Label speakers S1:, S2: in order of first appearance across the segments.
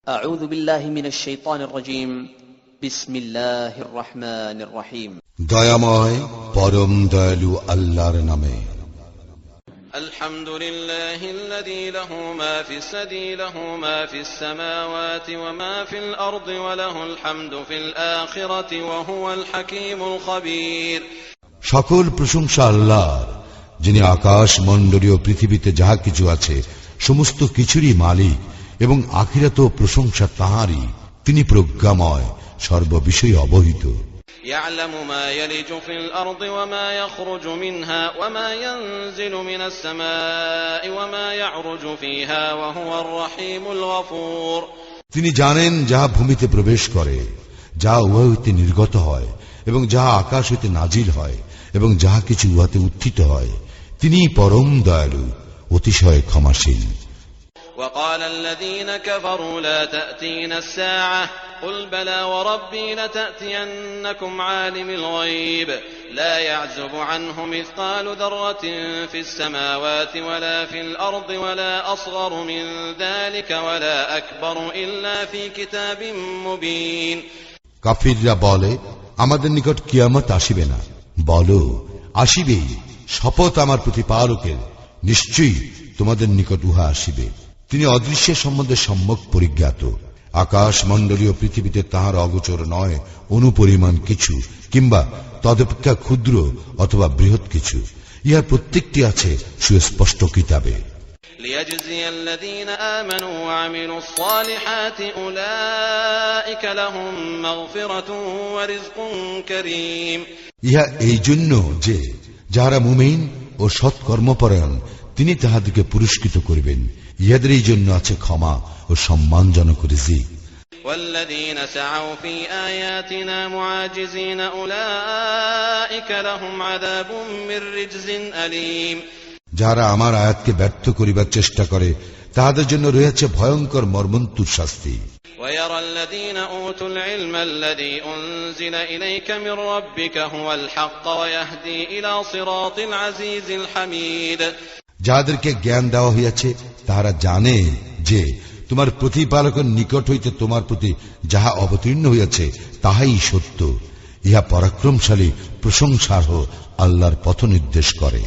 S1: أعوذ بالله من الشيطان الرجيم بسم الله الرحمن الرحيم
S2: দয়াময় পরম দয়ালু আল্লাহর নামে
S3: الحمد لله الذي له ما في السدي له ما في السماوات وما في الأرض وله الحمد في الآخرة وهو الحكيم الخبير
S2: সকল প্রশংসা আল্লাহর, যিনি আকাশ মণ্ডলীয় পৃথিবীতে যাহা কিছু আছে সমস্ত কিছুরই মালিক এবং আখিরাত প্রশংসা তাঁরই। তিনি প্রজ্ঞাময়, সর্ববিষয়ে অবহিত।
S3: يعلم ما يلج في الأرض وما يخرج منها وما ينزل من السماء وما يعرج فيها وهو الرحيم الغفور
S2: তিনি জানেন যাহা ভূমিতে প্রবেশ করে, যাহা উহা হইতে নির্গত হয় এবং যাহা আকাশ হইতে নাজিল হয় এবং যাহা কিছু উহাতে উত্থিত হয়। তিনি পরম দয়ালু, অতিশয় ক্ষমাশীল।
S3: وقال الذين كفروا لا تأتينا الساعة قل بلى وربي لتأتينكم عالم الغيب لا يعزب عنه مثقال ذرة في السماوات ولا في الأرض ولا أصغر من ذلك ولا أكبر إلا في كتاب مبين
S2: কাফিররা বলে, আমাদের নিকট কিয়ামত আসিবে না। বলো, আসিবেই, শপথ আমার প্রতিপালকের, নিশ্চয়ই তোমাদের নিকট উহা আসিবে। তিনি অদৃশ্যের সম্বন্ধে সম্যক পরিজ্ঞাত। আকাশ মণ্ডলীয় পৃথিবীতে তাহার অগোচর নয় অনুপরিমাণ কিছু, কিংবা তদপেক্ষা ক্ষুদ্র অথবা বৃহৎ কিছু। ইহার প্রত্যেকটি আছে সুস্পষ্ট কিতাবে।
S3: ليجزي الذين آمنوا وعملوا الصالحات أولئك لهم مغفرة ورزق كريم
S2: ইহা এই জন্য যে যাহারা মুমিন ও সৎকর্মপরায়ণ তিনি তাহাদিকে পুরস্কৃত করিবেন। ইহাদের এই জন্য আছে ক্ষমা ও সম্মানজনক রিজিক।
S3: والذين سعوا في آياتنا معاجزين أولئك لهم عذاب من رجز أليم
S2: যারা আমার আয়াতকে ব্যর্থ করিবার চেষ্টা করে তাহাদের জন্য রয়েছে ভয়ঙ্কর মর্মন্তুর শাস্তি।
S3: ويرى الذين أوتوا العلم الذي أنزل إليك من ربك هو الحق ويهدي إلى صراط العزيز الحميد
S2: যাদেরকে জ্ঞান দেওয়া হইয়াছে তাহারা জানে যে তোমার প্রতিপালকের নিকট হইতে তোমার প্রতি যাহা অবতীর্ণ হইয়াছে তাহাই সত্য। ইহা পরাক্রমশালী প্রশংসার্হ আল্লাহর পথ নির্দেশ করে।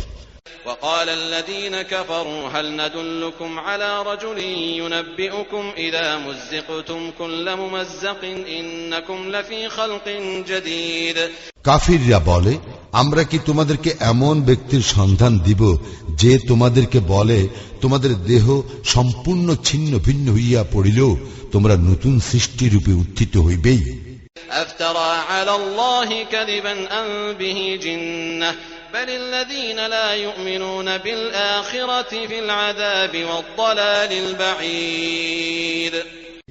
S3: وقال الذين كفروا هل ندلكم على رجل ينبئكم إذا مزقتم كل ممزق إنكم لفي خلق جديد
S2: কাফিররা বলে, আমরা কি তোমাদেরকে এমন ব্যক্তির সন্ধান দিব যে তোমাদেরকে বলে তোমাদের দেহ সম্পূর্ণ ছিন্ন ভিন্ন হইয়া পড়িলেও তোমরা নতুন সৃষ্টিরূপে উত্থিত হইবেই।
S3: أفترى على الله كذبا أم به جنة بل الذين لا يؤمنون بالآخرة في العذاب والضلال البعيد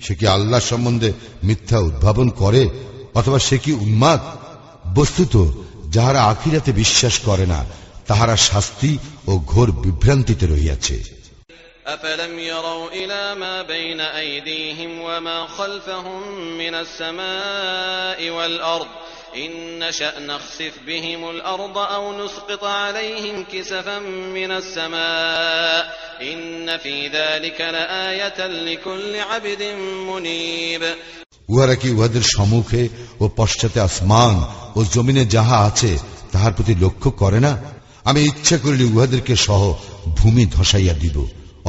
S2: সে কি আল্লাহ সম্বন্ধে মিথ্যা উদ্ভাবন করে অথবা সে কি উন্মাদ? বস্তুত যাহারা আখিরাতে বিশ্বাস করে না তাহারা শাস্তি ও ঘোর বিভ্রান্তিতে রহিয়াছে।
S3: أفلم يروا إلى ما بين أيديهم وما خلفهم من السماء والأرض إن نشأ نخسف بهم الأرض أو نسقط عليهم كسفا من السماء إن في ذلك لآية لكل عبد منيب
S2: উহারা কি উহাদের সম্মুখে ও পশ্চাতে আসমান ও জমিনে যাহা আছে তাহার প্রতি লক্ষ্য করে না? আমি ইচ্ছা করিলে উহাদেরকে সহ ভূমি ধসাইয়া দিব,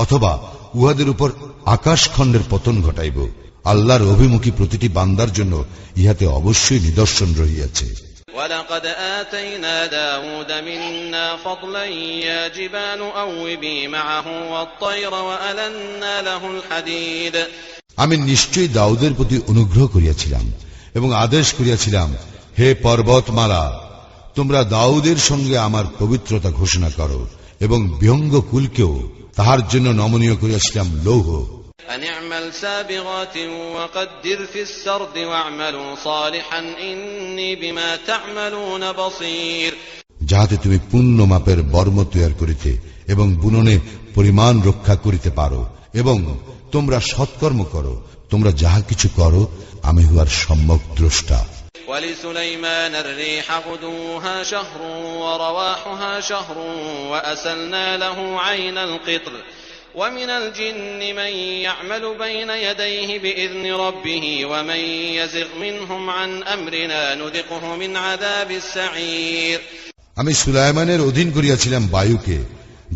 S2: অথবা উহাদের উপর আকাশখণ্ডের পতন ঘটাইব। আল্লাহর অভিমুখী প্রতিটি বান্দার জন্য ইহাতে অবশ্যই নিদর্শন রহিয়াছে।
S3: ولقد آتينا داود منا فضلا يا جبال أوبي معه والطير وألنا له الحديد
S2: আমি নিশ্চয়ই দাউদের প্রতি অনুগ্রহ করিয়াছিলাম এবং আদেশ করিয়াছিলাম, হে পর্বতমালা, তোমরা দাউদের সঙ্গে আমার পবিত্রতা ঘোষণা করো এবং বিহঙ্গ কুলকেও তাহার জন্য নমনীয় করিয়াছিলাম লৌহ।
S3: أن اعمل سابغات وقدر في السرد واعملوا صالحا إني بما تعملون بصير
S2: যাহাতে তুমি পূর্ণ মাপের বর্ম তৈয়ার করিতে এবং বুননে পরিমাণ রক্ষা করিতে পারো এবং তোমরা সৎকর্ম করো। তোমরা যাহা কিছু করো আমি উহার সম্যক দ্রষ্টা।
S3: ولسليمان الريح غدوها شهر ورواحها شهر وأسلنا له عين القطر ومن الجن من يعمل بين يديه بإذن ربه ومن يزغ منهم عن أمرنا نذقه من عذاب السعير
S2: আমি সুলাইমানের অধীন করিয়াছিলাম বায়ুকে,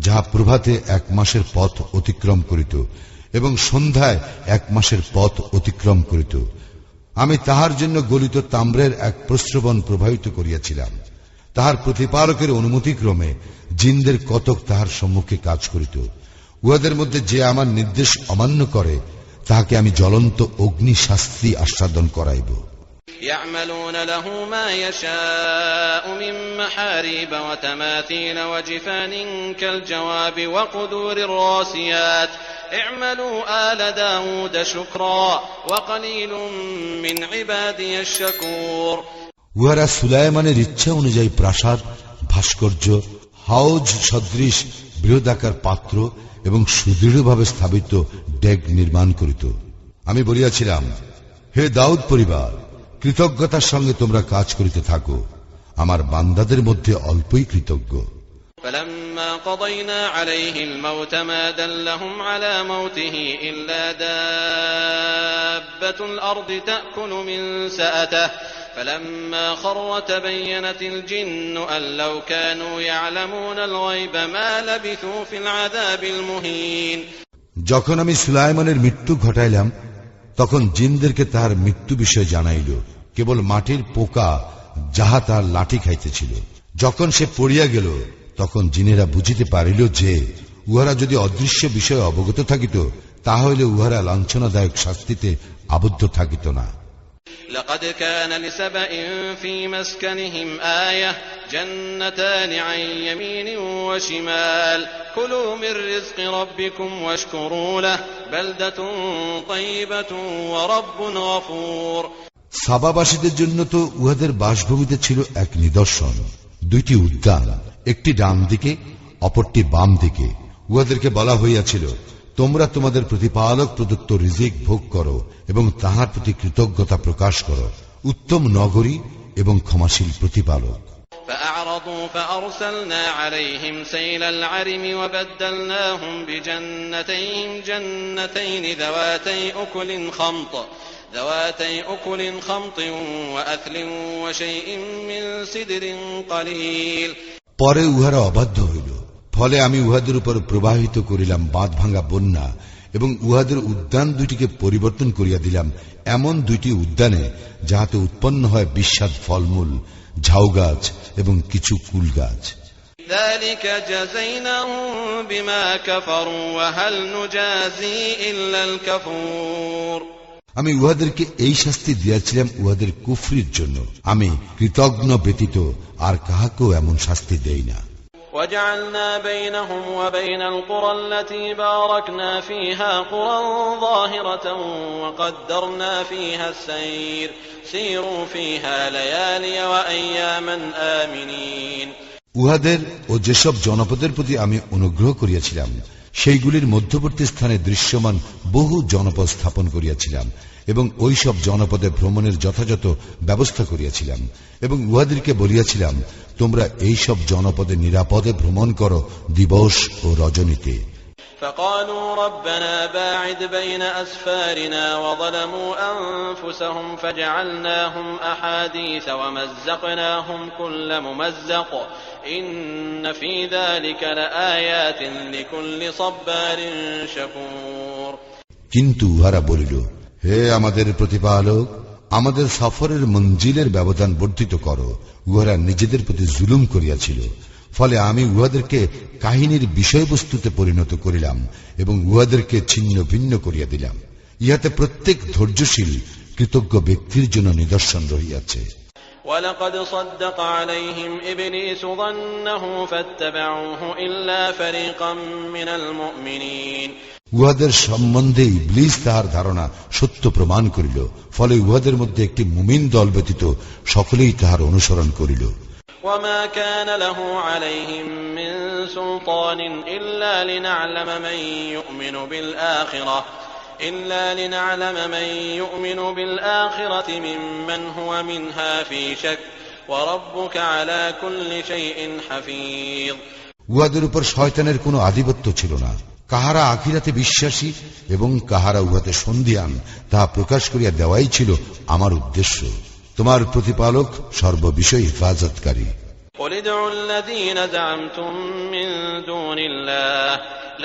S2: যাহা প্রভাতে 1 মাসের পথ অতিক্রম করিত এবং সন্ধ্যায় 1 মাসের পথ অতিক্রম করিত। আমি তাহার জন্য গলিত তাম্রের এক প্রস্রবণ প্রবাহিত করিয়াছিলাম। তাহার প্রতিপালকের অনুমতিক্রমে জিনদের কতক তাহার সম্মুখে কাজ করিত। উহাদের মধ্যে যে আমার নির্দেশ অমান্য করে তাহাকে আমি জ্বলন্ত অগ্নি শাস্তি আস্বাদন করাইব।
S3: يعملون له ما يشاء من محاريب وتماثيل وجفان كالجواب وقدور الراسيات اعملوا آل داود شكرا وقليل من عبادي الشكور
S2: উহারা সুলাইমানের ইচ্ছা অনুযায়ী প্রাসাদ, ভাস্কর্য, হাউজ সদৃশ বৃহদাকার পাত্র এবং সুদৃঢ়ভাবে স্থাপিত ডেগ নির্মাণ করিত। আমি বলিয়াছিলাম, হে দাউদ পরিবার, কৃতজ্ঞতার সঙ্গে তোমরা কাজ করিতে থাকো, আমার বান্দাদের মধ্যে অল্পই কৃতজ্ঞ।
S3: فلما قضينا عليه الموت ما دلهم على موته إلا دابة الأرض تأكل من سأته فلما خر تبينت الجن أن لو كانوا يعلمون الغيب ما لبثوا في العذاب المهين
S2: যখন আমি সুলাইমানের মৃত্যু ঘটাইলাম তখন জিনদেরকে তাহার মৃত্যু বিষয় জানাইল, কেবল মাটির পোকা যাহা তাহার লাঠি খাইতেছিল। যখন সে পড়িয়া গেল তখন জিনেরা বুঝিতে পারিল যে উহারা যদি অদৃশ্য বিষয়ে অবগত থাকিত তাহলে উহারা লাঞ্ছনাদায়ক শাস্তিতে আবদ্ধ থাকিত না।
S3: لقد كان لسبإ في مسكنهم آية جنتان عن يمين وشمال كلوا من رزق ربكم واشكروا له بلدة طيبة ورب غفور
S2: সাবাবাসীদের জন্য তো উহাদের বাসভূমিতে ছিল এক নিদর্শন, 2টি উদ্যান, একটি ডান দিকে অপরটি বাম দিকে। উহাদেরকে বলা হইয়াছিল, তোমরা তোমাদের প্রতিপালক প্রদত্ত রিজিক ভোগ করো এবং তাহার প্রতি কৃতজ্ঞতা প্রকাশ করো। উত্তম নগরী এবং ক্ষমাশীল প্রতিপালক।
S3: فأعرضوا فأرسلنا عليهم سيل العرم وبدلناهم بجنتين جنتين ذواتي أكل خمط وأثل وشيء من سدر قليل
S2: পরে উহারা অবাধ্য হইল, ফলে আমি উহাদের উপর প্রবাহিত করিলাম বাঁধ ভাঙা বন্যা এবং উহাদের উদ্যান 2টিকে পরিবর্তন করিয়া দিলাম এমন 2টি উদ্যানে যাহাতে উৎপন্ন হয় বিস্বাদ ফলমূল, ঝাউ গাছ এবং কিছু কুল গাছ।
S3: ذلك جزيناهم بما كفروا وهل نجازي إلا الكفور
S2: আমি উহাদেরকে এই শাস্তি দিয়াছিলাম উহাদের কুফরির জন্য, আমি কৃতজ্ঞ ব্যতীত আর কাহাকেও এমন শাস্তি দেই না।
S3: وجعلنا بينهم وبين القرى التي باركنا فيها قرى ظاهرة وقدرنا فيها السير سيروا فيها ليالي وأياما آمنين
S2: উহাদের ও যেসব জনপদের প্রতি আমি অনুগ্রহ করিয়াছিলাম সেইগুলির মধ্যবর্তী স্থানে দৃশ্যমান বহু জনপদ স্থাপন করিয়াছিলাম এবং ওই সব জনপদে ভ্রমণের যথাযথ ব্যবস্থা করিয়াছিলাম এবং উহাদেরকে বলিয়াছিলাম, তোমরা এই সব জনপদে নিরাপদে ভ্রমণ করো দিবস ও রজনীতে।
S3: فقالوا ربنا باعد بين أسفارنا وظلموا أنفسهم فجعلناهم أحاديث ومزقناهم كل ممزق إن في ذلك لآيات لكل صبار شكور
S2: কিন্তু উহারা বলিল, হে আমাদের প্রতিপালক, আমাদের সফরের মঞ্জিলের ব্যবধান বর্ধিত করো। উহারা নিজেদের প্রতি জুলুম করিয়াছিল, ফলে আমি উহাদেরকে কাহিনীর বিষয়বস্তুতে পরিণত করিলাম এবং উহাদেরকে ছিন্ন ভিন্ন করিয়া দিলাম। ইহাতে প্রত্যেক ধৈর্যশীল কৃতজ্ঞ ব্যক্তির জন্য নিদর্শন রহিয়াছে।
S3: وَلَقَدْ صَدَّقَ عَلَيْهِمْ إِبْلِيسُ ظَنَّهُ فَاتَّبَعُوهُ إِلَّا فَرِيقًا مِنَ الْمُؤْمِنِينَ
S2: উহাদের সম্বন্ধে ইবলীস তাহার ধারণা সত্য প্রমাণ করিল, ফলে উহাদের মধ্যে একটি মুমিন দল ব্যতীত সকলেই তাহার অনুসরণ করিল।
S3: وَمَا كَانَ لَهُ عَلَيْهِمْ مِنْ سُلْطَانٍ إِلَّا لِنَعْلَمَ مَنْ يُؤْمِنُ بِالْآخِرَةِ مِمَّنْ هُوَ مِنْهَا فِي شَكٍّ وَرَبُّكَ عَلَى كُلِّ شَيْءٍ حَفِيظٌ
S2: উহাদের উপর শয়তানের কোনো আধিপত্য ছিল না, কাহারা আখিরাতে বিশ্বাসী এবং কাহারা উহাতে সন্ধিয়ান তাহা প্রকাশ করিয়া দেওয়াই ছিল আমার উদ্দেশ্য। তোমার প্রতিপালক সর্ববিষয় হেফাজতকারী।
S3: قل ادعوا الذين زعمتم من دون الله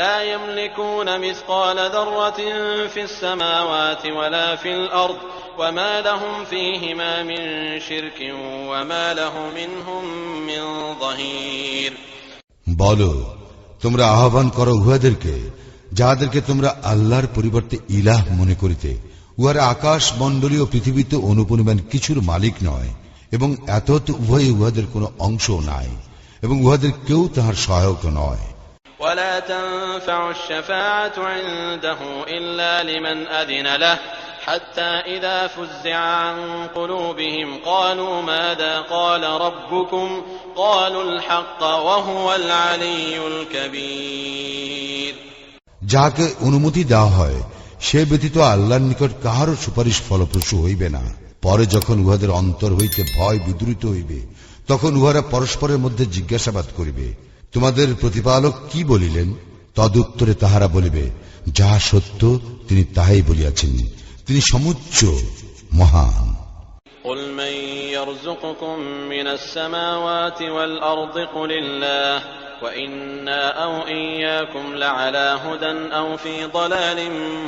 S3: لا يملكون مثقال ذرة في السماوات ولا في الأرض وما لهم فيهما من شرك وما له منهم من ظهير।
S2: বলো, তোমরা আহ্বান করো উহাদেরকে যাহাদেরকে তোমরা আল্লাহর পরিবর্তে ইলাহ মনে করিতে। উহারা আকাশ মণ্ডলী ও পৃথিবীতে অনুপরিমাণ কিছুর মালিক নয় এবং এতত উভয়ে উহাদের কোনো অংশ নাই এবং উহাদের কেউ তাহার সহায়ক নয়।
S3: ولا تنفع الشفاعة عنده إلا لمن أذن له حتى إذا فزع عن قلوبهم قالوا ماذا قال ربكم قالوا الحق وهو العلي الكبير।
S2: যাহাকে অনুমতি দেওয়া হয় সে ব্যতীত আল্লাহর নিকট কাহারও সুপারিশ ফলপ্রসূ হইবে না। পরে যখন উহাদের অন্তর হইতে ভয় বিদ্রুত হইবে তখন উহারা পরস্পরের মধ্যে জিজ্ঞাসাবাদ করিবে, তোমাদের প্রতিপালক কি বলিলেন? তদুত্তরে তাহারা বলিবে, যাহা সত্য তিনি তাহাই বলিয়াছেন, তিনি সমুচ্চ মহান।
S3: قل من يرزقكم من السماوات والأرض قل الله وإنا أو إياكم لعلى هدى أو في ضلال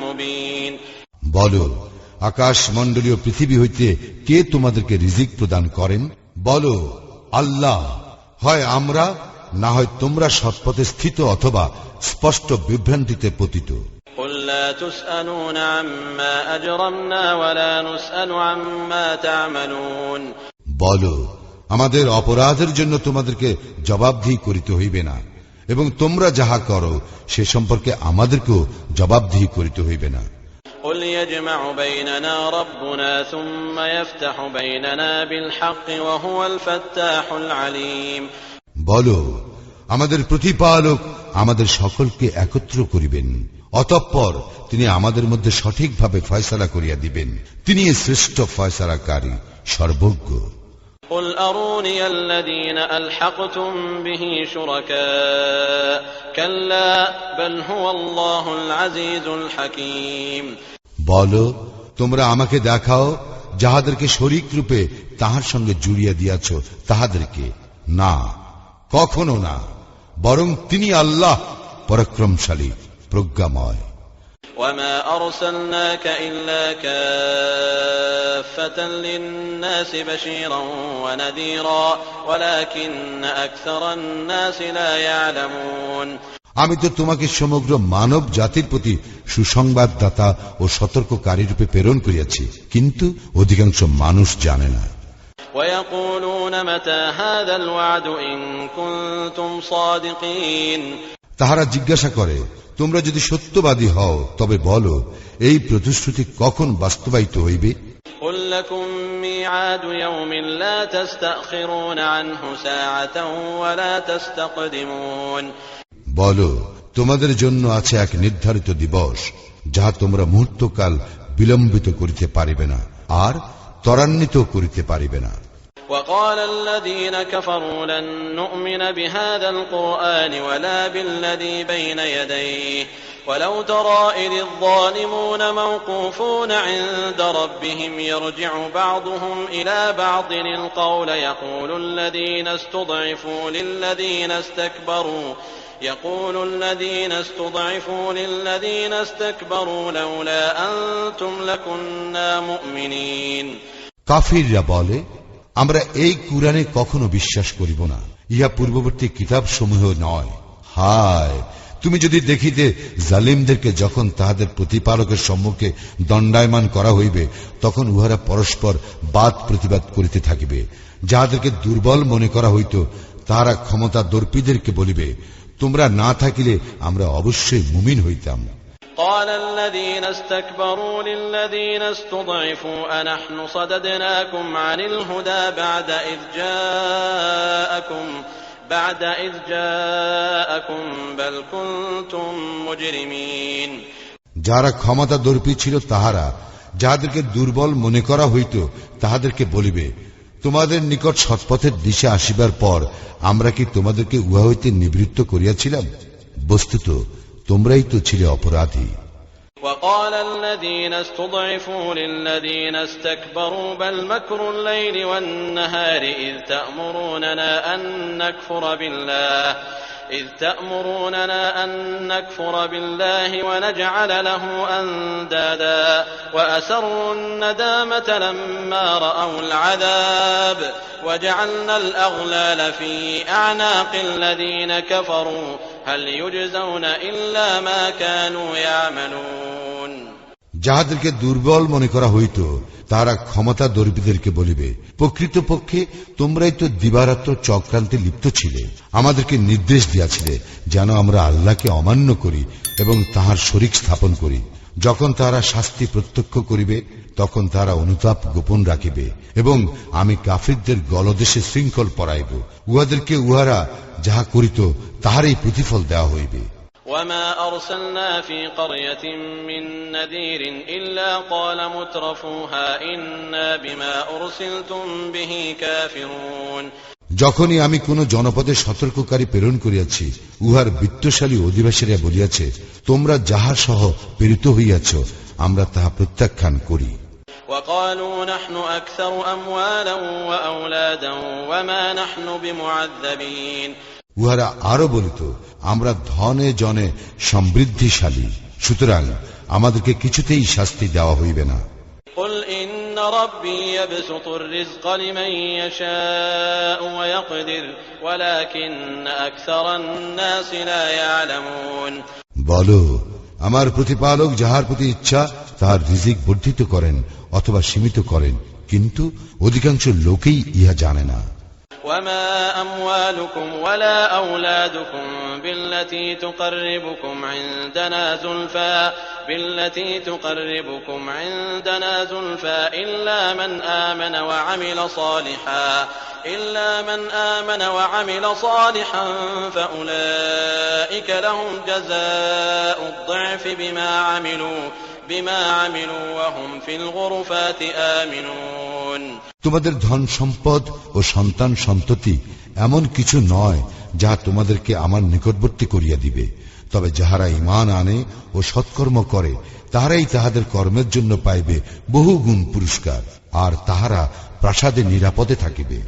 S3: مبين।
S2: বলো, আকাশ মণ্ডলীয় পৃথিবী হইতে কে তোমাদেরকে রিজিক প্রদান করেন? বলো, আল্লাহ। হয় আমরা, না হয় তোমরা সৎপথে স্থিত অথবা স্পষ্ট বিভ্রান্তিতে পতিত।
S3: قل لا تسألون عما أجرمنا ولا نسأل عما تعملون।
S2: বলো, আমাদের অপরাধের জন্য তোমাদেরকে জবাবদিহি করিতে হইবে না এবং তোমরা যাহা করো সে সম্পর্কে আমাদেরকেও জবাবদিহি করিতে হইবে না।
S3: قل يجمع بيننا ربنا ثم يفتح بيننا بالحق وهو الفتاح العليم।
S2: বলো, আমাদের প্রতিপালক আমাদের সকলকে একত্র করিবেন, অতঃপর তিনি আমাদের মধ্যে সঠিকভাবে ফয়সালা করিয়া দিবেন। তিনি শ্রেষ্ঠ ফয়সালাকারী, সর্বজ্ঞ।
S3: قل أروني الذين ألحقتم به شركاء كلا بل هو الله العزيز الحكيم।
S2: বলো, তোমরা আমাকে দেখাও যাহাদেরকে শরীক রূপে তাহার সঙ্গে জুড়িয়া দিয়াছ তাহাদেরকে। না, কখনো না, বরং তিনি আল্লাহ পরাক্রমশালী, প্রজ্ঞাময়।
S3: وما أرسلناك إلا كافة للناس بشيرا ونذيرا ولكن أكثر الناس لا يعلمون।
S2: আমি তো তোমাকে সমগ্র মানব জাতির প্রতি সুসংবাদদাতা ও সতর্ককারী রূপে প্রেরণ করিয়াছি, কিন্তু অধিকাংশ মানুষ জানে না।
S3: ويقولون متى هذا الوعد إن كنتم صادقين।
S2: তাহারা জিজ্ঞাসা করে, তোমরা যদি সত্যবাদী হও তবে বলো, এই প্রতিশ্রুতি কখন বাস্তবায়িত হইবে?
S3: قل لكم ميعاد يوم لا تستأخرون عنه ساعة ولا تستقدمون।
S2: বলো, তোমাদের জন্য আছে এক নির্ধারিত দিবস, যাহা তোমরা মুহূর্তকাল বিলম্বিত করিতে পারিবে না আর ত্বরান্বিত করিতে পারিবে না।
S3: وقال الذين كفروا لن نؤمن بهذا القرآن ولا بالذي بين يديه ولو ترى إذ الظالمون موقوفون عند ربهم يرجع بعضهم إلى بعض القول يقول الذين استضعفوا للذين استكبروا لولا أنتم لكنا مؤمنين।
S2: কাফিররা বলে, আমরা এই কুরআনে কখনো বিশ্বাস করিব না, ইহা পূর্ববর্তী কিতাব সমূহ নয়। হায়, তুমি যদি দেখিতে জালিমদেরকে যখন তাহাদের প্রতিপালকের সম্মুখে দণ্ডায়মান করা হইবে তখন উহারা পরস্পর বাদ প্রতিবাদ করিতে থাকিবে। যাহাদেরকে দুর্বল মনে করা হইত তাহারা ক্ষমতা দর্পীদেরকে বলিবে, তোমরা না থাকিলে আমরা অবশ্যই মুমিন হইতাম।
S3: قال الذين استكبروا للذين استضعفوا أنحن صددناكم عن الهدى بعد إذ جاءكم بل كنتم مجرمين।
S2: যারা ক্ষমতা দর্পী ছিল তাহারা যাহাদেরকে দুর্বল মনে করা হইত তাহাদেরকে বলিবে, তোমাদের নিকট সৎপথের দিশা আসিবার পর আমরা কি তোমাদেরকে উহা হইতে নিবৃত্ত করিয়াছিলাম? বস্তুত তোমরাই তো ছিলে অপরাধী।
S3: وقال الذين استضعفوا للذين استكبروا بل مكر الليل والنهار إذ تأمروننا أن نكفر بالله ونجعل له أندادا وأسروا الندامة لما رأوا العذاب وجعلنا الأغلال في أعناق الذين كفروا هل يجزون إلا ما كانوا يعملون।
S2: যাহাদেরকে দুর্বল মনে করা হইত তারা ক্ষমতা দর্পীদেরকে বলিবে, প্রকৃতপক্ষে তোমরাই তো দিবারাত্র চক্রান্তে লিপ্ত ছিলে, আমাদেরকে নির্দেশ দিয়াছিলে যেন আমরা আল্লাহকে অমান্য করি এবং তাহার শরীক স্থাপন করি। যখন তারা শাস্তি প্রত্যক্ষ করিবে তখন তারা অনুতাপ গোপন রাখিবে এবং আমি কাফিরদের গলদেশে শৃঙ্খল পরাইব, উহাদেরকে উহারা যাহা করিত তাহারই প্রতিফল দেওয়া হইবে।
S3: وما أرسلنا في قرية من نذير إلا قال مترفوها إنا بما أرسلتم به كافرون।
S2: যখনই আমি কোন জনপদে সতর্ককারী প্রেরণ করিয়াছি, উহার বিত্তশালী অধিবাসীরা বলিয়াছে, তোমরা যাহা সহ প্রেরিত হইয়াছ আমরা তাহা প্রত্যাখ্যান করি।
S3: وقالوا نحن أكثر أموالا وأولادا وما نحن بمعذبين।
S2: উহারা আরো বলিত, আমরা ধনে জনে সমৃদ্ধিশালী, সুতরাং আমাদেরকে কিছুতেই শাস্তি দেওয়া হইবে না।
S3: قل إن ربي يبسط الرزق لمن يشاء ويقدر ولكن أكثر الناس لا يعلمون।
S2: বলো, আমার প্রতিপালক যাহার প্রতি ইচ্ছা তাহার রিজিক বর্ধিত করেন অথবা সীমিত করেন, কিন্তু অধিকাংশ লোকেই ইহা জানে না।
S3: وما أموالكم ولا أولادكم بالتي تقربكم عندنا زلفى إلا من آمن وعمل صالحا فأولئك لهم جزاء الضعف بما عملوا وهم في الغرفات آمنون।
S2: তোমাদের ধন সম্পদ ও সন্তান সন্ততি এমন কিছু নয় যাহা তোমাদেরকে আমার নিকটবর্তী করিয়া দিবে, তবে যাহারা ঈমান আনে ও সৎকর্ম করে তাহারাই তাহাদের কর্মের জন্য পাইবে বহুগুণ পুরস্কার, আর তাহারা প্রাসাদে নিরাপদে থাকিবে।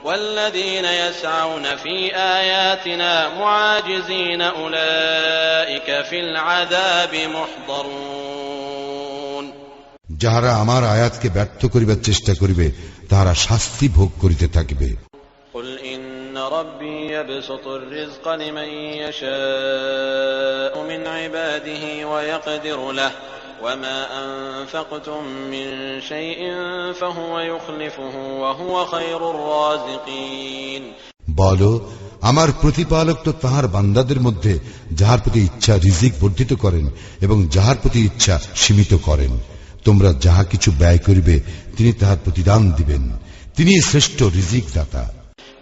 S3: والذين يسعون في آياتنا معاجزين أولئك في العذاب محضرون।
S2: যাহারা আমার আয়াতকে ব্যর্থ করিবার চেষ্টা করিবে তাহারা শাস্তি ভোগ করিতে থাকিবে।
S3: قل إن ربي يبسط الرزق لمن يشاء من عباده ويقدر له وما أنفقتم من شيء فهو يخلفه وهو خير الرازقين।
S2: বলো, আমার প্রতিপালক তো তাহার বান্দাদের মধ্যে যাহার প্রতি ইচ্ছা রিজিক বর্ধিত করেন এবং যাহার প্রতি ইচ্ছা সীমিত করেন। তোমরা যাহা কিছু ব্যয় করিবে তিনি তাহার প্রতিদান দিবেন, তিনি শ্রেষ্ঠ রিজিক দাতা।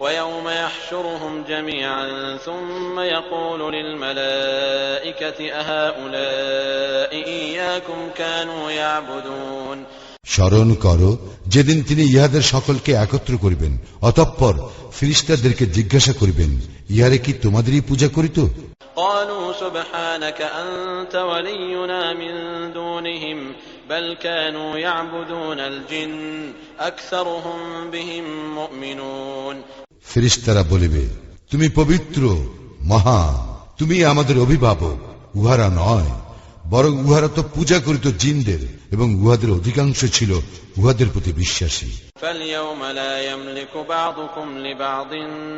S3: ويوم يحشرهم جميعا ثم يقول للملائكة أهؤلاء إياكم كانوا يعبدون।
S2: স্মরণ করো যেদিন তিনি ইহাদের সকলকে একত্র করিবেন, অতঃপর ফেরেশতাদেরকে জিজ্ঞাসা করিবেন, ইহারে কি তোমাদেরই পূজা করিত?
S3: قالوا سبحانك أنت ولينا من دونهم بل كانوا يعبدون الجن أكثرهم بهم مؤمنون।
S2: ফেরেশতারা বলিবে, তুমি পবিত্র, মহান, তুমি আমাদের অভিভাবক, উহারা নয়, বরং উহারা তো পূজা করিত জিনদের এবং উহাদের অধিকাংশ ছিল উহাদের প্রতি বিশ্বাসী।
S3: فاليوم لا يملك بعضكم لبعض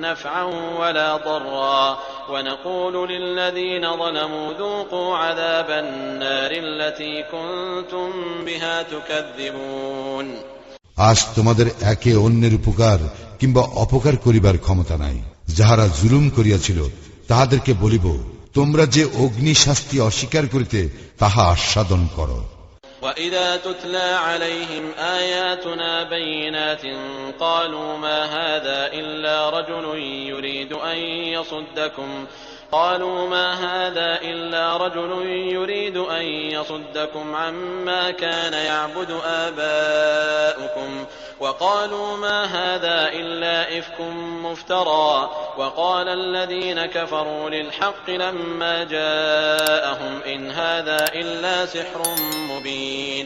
S3: نفعا ولا ضرا ونقول للذين ظلموا ذوقوا عذاب النار التي كنتم بها تكذبون।
S2: আজ তোমাদের একে অন্যের উপকার কিংবা অপকার করিবার ক্ষমতা নাই। যাহারা জুলুম করিয়াছিল তাহাদেরকে বলিব, তোমরা যে অগ্নি শাস্তি অস্বীকার করিতে তাহা আস্বাদন করো।
S3: وَإِذَا تُتْلَى عَلَيْهِمْ آيَاتُنَا بَيِّنَاتٍ قَالُوا مَا هَذَا إِلَّا رَجُلٌ يُرِيدُ أَن يَصُدَّكُمْ عَمَّا كَانَ يَعْبُدُ آبَاؤُكُمْ وقالوا ما هذا إلا إفك مفترى وقال الذين كفروا للحق لما جاءهم إن هذا إلا سحر مبين।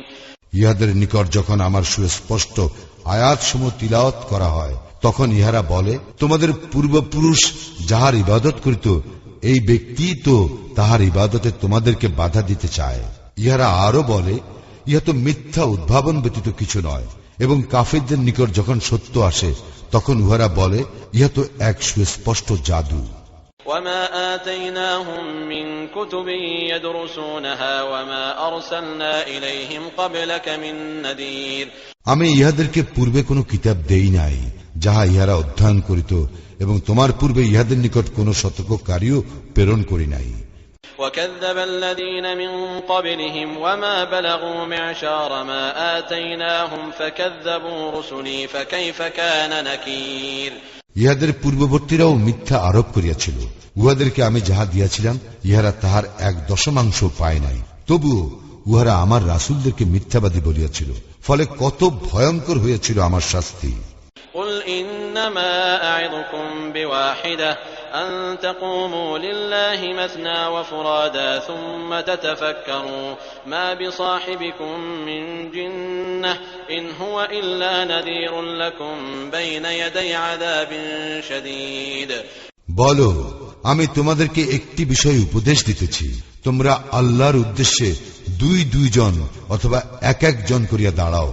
S2: ইহাদের নিকট যখন আমার সুস্পষ্ট আয়াতসমূহ তিলাওয়াত করা হয় তখন ইহারা বলে, তোমাদের পূর্বপুরুষ যাহার ইবাদত করিত এই ব্যক্তি তো তাহার ইবাদতে তোমাদেরকে বাধা দিতে চায়। ইহারা আরো বলে, ইহা তো মিথ্যা উদ্ভাবন ব্যতীত কিছু নয়। এবং কাফিরদের নিকট যখন সত্য আসে তখন উহারা বলে, ইহা তো এক সুস্পষ্ট জাদু।
S3: وما آتيناهم من كتب يدرسونها وما أرسلنا إليهم قبلك من نذير।
S2: আমি ইহাদেরকে পূর্বে কোনো কিতাব দেই নাই যাহা ইহারা অধ্যয়ন করিত, এবং তোমার পূর্বে ইহাদের নিকট কোনো সতর্ককারীও প্রেরণ করি নাই।
S3: وكذب الذين من قبلهم وما بلغوا معشار ما آتيناهم فكذبوا رسلي فكيف كان نكير।
S2: ইহাদের পূর্ববর্তীরাও মিথ্যা আরোপ করিয়াছিল। উহাদেরকে আমি যাহা দিয়াছিলাম ইহারা তাহার 1/10 পায় নাই, তবুও উহারা আমার রাসূলদেরকে মিথ্যাবাদী বলিয়াছিল। ফলে কত ভয়ঙ্কর হয়েছিল আমার শাস্তি।
S3: قل إنما أعظكم بواحدة أن تقوموا لله مثنى وفرادا ثم تتفكروا ما بصاحبكم من جنة إن هو إلا نذير لكم بين يدي عذاب شديد।
S2: বলো, আমি তোমাদেরকে একটি বিষয় উপদেশ দিতেছি, তোমরা আল্লাহর উদ্দেশ্যে দুই জন অথবা এক জন করিয়া দাঁড়াও,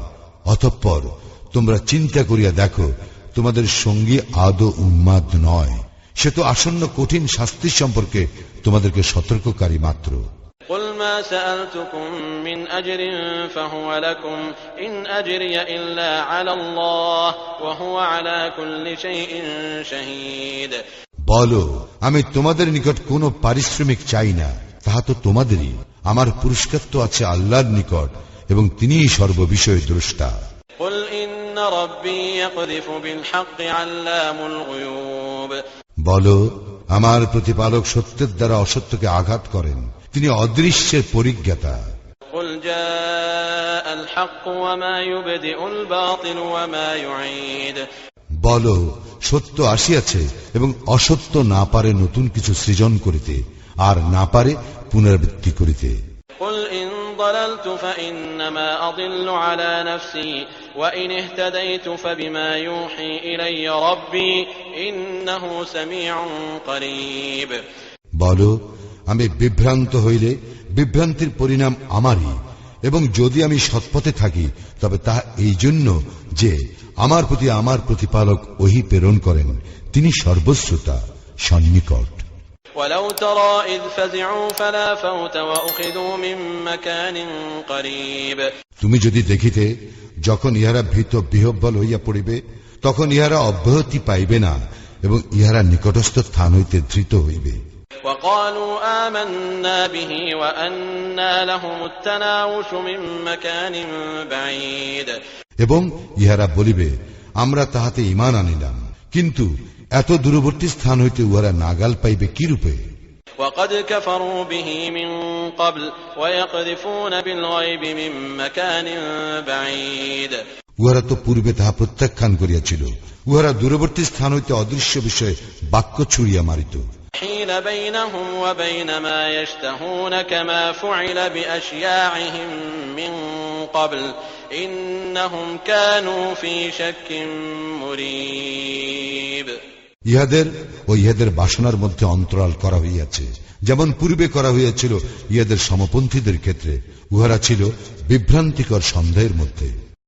S2: অতঃপর তোমরা চিন্তা করিয়া দেখো তোমাদের সঙ্গী আদৌ উন্মাদ নয়, সে তো আসন্ন কঠিন শাস্তি সম্পর্কে তোমাদেরকে সতর্ককারী মাত্র।
S3: قل ما سألتكم من أجر فهو لكم إن أجري إلا على الله وهو على كل شيء شهيد।
S2: বলো, আমি তোমাদের নিকট কোনো পারিশ্রমিক চাই না, তাহা তো তোমাদেরই। আমার পুরস্কার তো আছে আল্লাহর নিকট, এবং তিনিই সর্ববিষয়ে দ্রষ্টা।
S3: قل إن ربي يقذف بالحق علام الغيوب।
S2: বলো, আমার প্রতিপালক সত্যের দ্বারা অসত্যকে আঘাত করেন, তিনি অদৃশ্যের পরিজ্ঞাতা।
S3: قل جاء الحق وما يبدئ الباطل وما يعيد।
S2: বলো, সত্য আসিয়াছে এবং অসত্য না পারে নতুন কিছু সৃজন করিতে, আর না পারে পুনরাবৃত্তি করিতে।
S3: قل إن ضللت فإنما أضل على نفسي وإن اهتديت فبما يوحي إلي ربي إنه سميع قريب।
S2: বলো, আমি বিভ্রান্ত হইলে বিভ্রান্তির পরিণাম আমারই, এবং যদি আমি সৎপথে থাকি তবে তাহা এই জন্য যে আমার প্রতি আমার প্রতিপালক ওহী প্রেরণ করেন, তিনি সর্বশ্রোতা, সন্নিকট।
S3: ولو ترى إذ فزعوا فلا فوت وأخذوا من مكان قريب।
S2: তুমি যদি দেখিতে যখন ইহারা ভীত বিহ্বল হইয়া পড়িবে তখন ইহারা অব্যাহতি পাইবে না, এবং ইহারা নিকটস্থ স্থান হইতে ধৃত হইবে।
S3: وقالوا آمنا به وأنى لهم التناوش من مكان بعيد।
S2: এবং ইহারা বলিবে, আমরা তাহাতে ঈমান আনিলাম, কিন্তু এত দূরবর্তী স্থান হইতে উহারা নাগাল পাইবে কি রূপে?
S3: وقد كفروا به من قبل ويقذفون بالغيب من مكان بعيد।
S2: উহারা তো পূর্বে তাহা প্রত্যাখ্যান করিয়াছিল। উহারা দূরবর্তী স্থান হইতে অদৃশ্য বিষয়ে বাক্য ছুড়িয়া মারিত।
S3: حيل بينهم وبين ما يشتهون كما فعل بأشياعهم من قبل إنهم كانوا في شك مريب।
S2: ইহাদের ও ইহাদের বাসনার মধ্যে অন্তরাল করা হইয়াছে, যেমন পূর্বে করা হইয়াছিল ইহাদের সমপন্থীদের ক্ষেত্রে। উহারা ছিল বিভ্রান্তিকর সন্দেহের মধ্যে।